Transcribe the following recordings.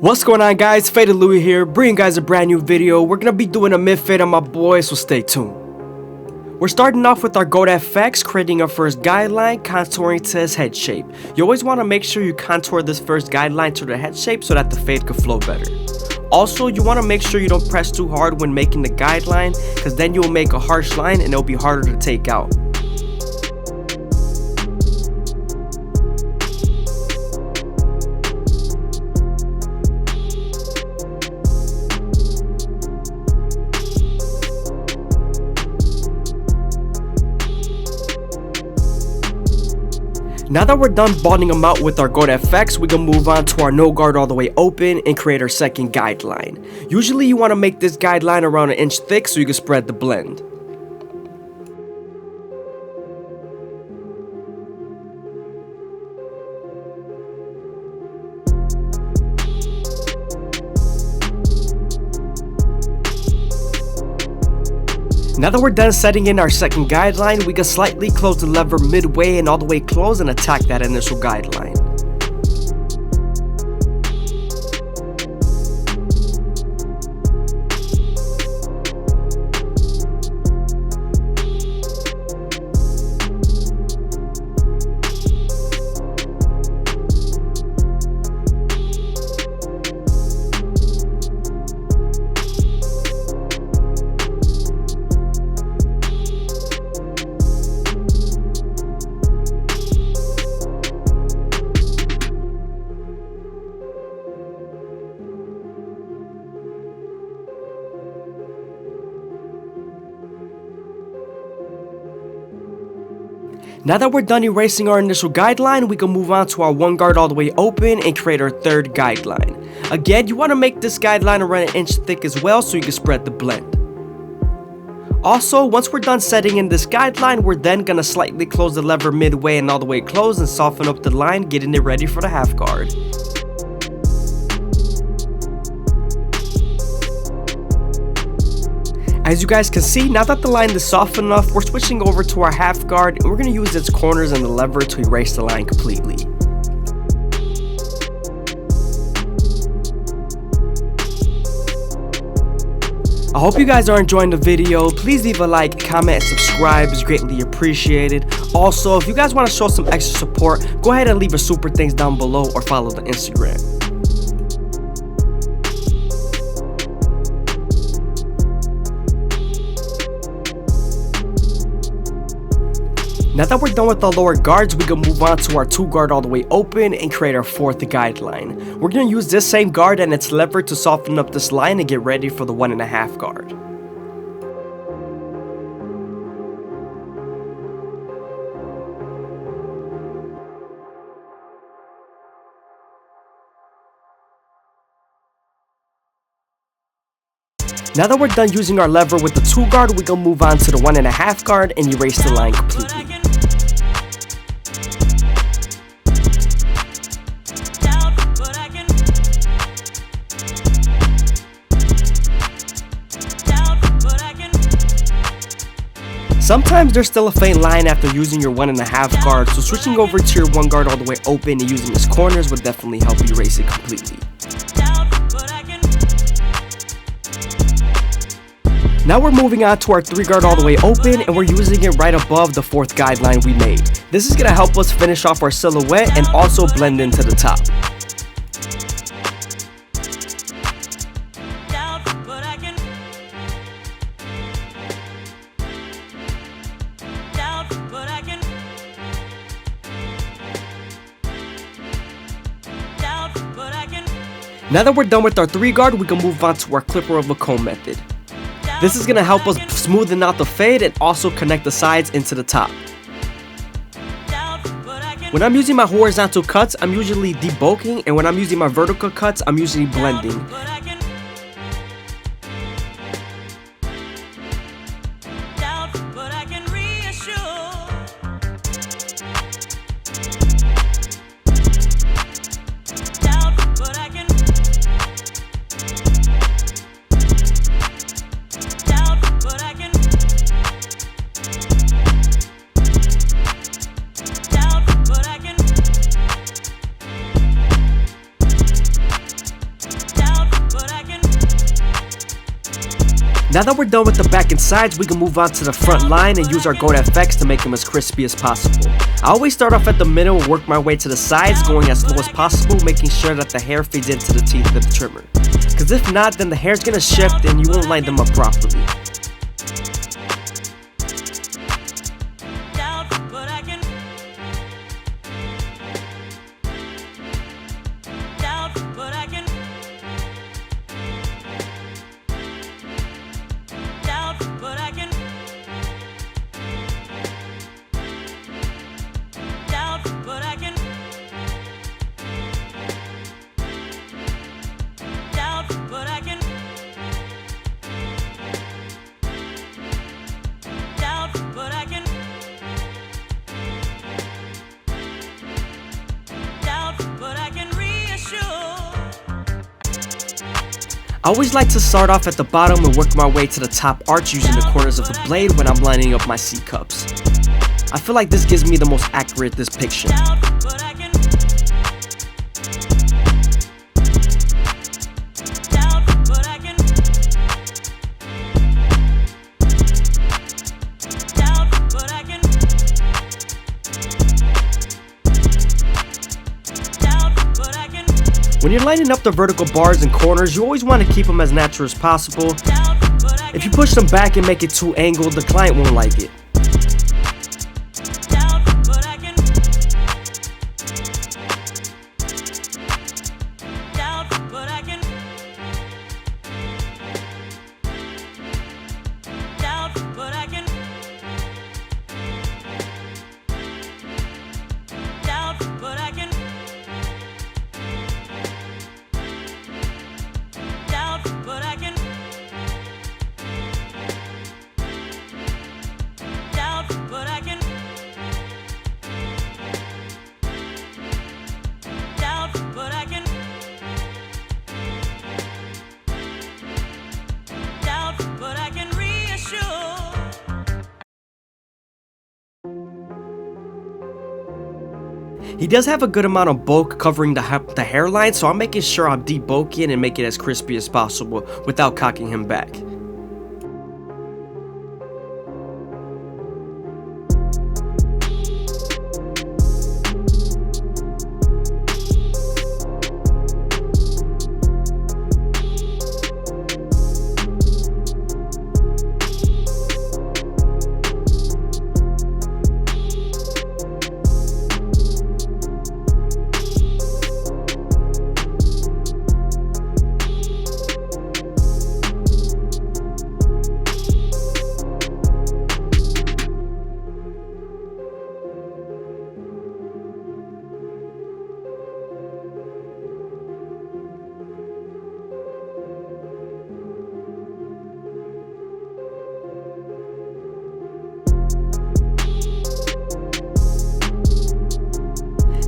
What's going on, guys? FadeitLuie here, bringing you guys a brand new video. We're gonna be doing a mid-fade on my boy, so stay tuned. We're starting off with our goat FX, creating our first guideline, contouring to his head shape. You always want to make sure you contour this first guideline to the head shape so that the fade can flow better. Also, you want to make sure you don't press too hard when making the guideline, because then you'll make a harsh line and it'll be harder to take out. Now that we're done balding them out with our goat FX, we can move on to our no guard all the way open and create our second guideline. Usually you want to make this guideline around 1 inch thick so you can spread the blend. Now that we're done setting in our second guideline, we can slightly close the lever midway and all the way close and attack that initial guideline. Now that we're done erasing our initial guideline, we can move on to our 1 guard all the way open and create our third guideline. Again, you want to make this guideline around 1 inch thick as well so you can spread the blend. Also, once we're done setting in this guideline, we're then going to slightly close the lever midway and all the way close and soften up the line, getting it ready for the half guard. As you guys can see, now that the line is soft enough, we're switching over to our half guard and we're going to use its corners and the lever to erase the line completely. I hope you guys are enjoying the video. Please leave a like, comment, and subscribe. It's greatly appreciated. Also, if you guys want to show some extra support, go ahead and leave a super thanks down below or follow the Instagram. Now that we're done with the lower guards, we can move on to our 2 guard all the way open and create our 4th guideline. We're going to use this same guard and its lever to soften up this line and get ready for the 1.5 guard. Now that we're done using our lever with the 2 guard, we can move on to the 1.5 guard and erase the line completely. Sometimes there's still a faint line after using your 1.5 guard, so switching over to your 1 guard all the way open and using its corners would definitely help erase it completely. Now we're moving on to our 3 guard all the way open and we're using it right above the 4th guideline we made. This is going to help us finish off our silhouette and also blend into the top. Now that we're done with our 3 guard, we can move on to our clipper of a comb method. This is going to help us smoothen out the fade and also connect the sides into the top. When I'm using my horizontal cuts, I'm usually debulking, and when I'm using my vertical cuts, I'm usually blending. Now that we're done with the back and sides, we can move on to the front line and use our Goat FX to make them as crispy as possible. I always start off at the middle and work my way to the sides, going as slow as possible, making sure that the hair feeds into the teeth of the trimmer. Cause if not, then the hair's gonna shift and you won't line them up properly. I always like to start off at the bottom and work my way to the top arch using the corners of the blade when I'm lining up my C-cups. I feel like this gives me the most accurate depiction. When you're lining up the vertical bars and corners, you always want to keep them as natural as possible. If you push them back and make it too angled, the client won't like it. He does have a good amount of bulk covering the hairline, so I'm making sure I'm debulking and make it as crispy as possible without cocking him back.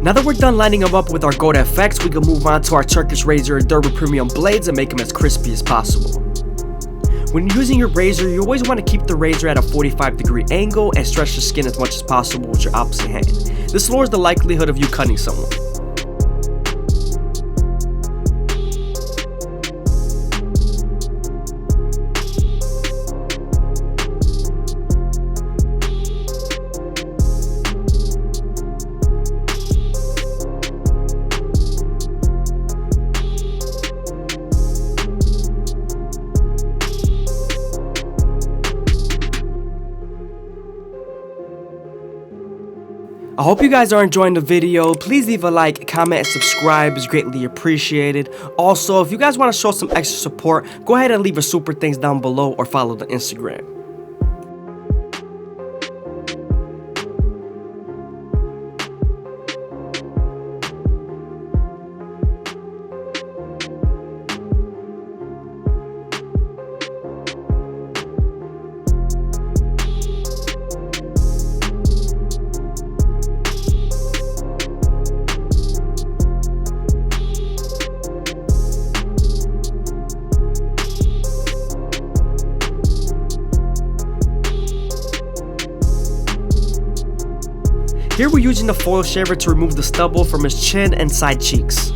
Now that we're done lining them up with our Goat FX, we can move on to our Turkish razor and Durable premium blades and make them as crispy as possible. When using your razor, you always want to keep the razor at a 45-degree angle and stretch the skin as much as possible with your opposite hand. This lowers the likelihood of you cutting someone. I hope you guys are enjoying the video. Please leave a like, comment, and subscribe. It's greatly appreciated. Also, if you guys want to show some extra support, go ahead and leave a super thanks down below or follow the Instagram. Here we're using the foil shaver to remove the stubble from his chin and side cheeks.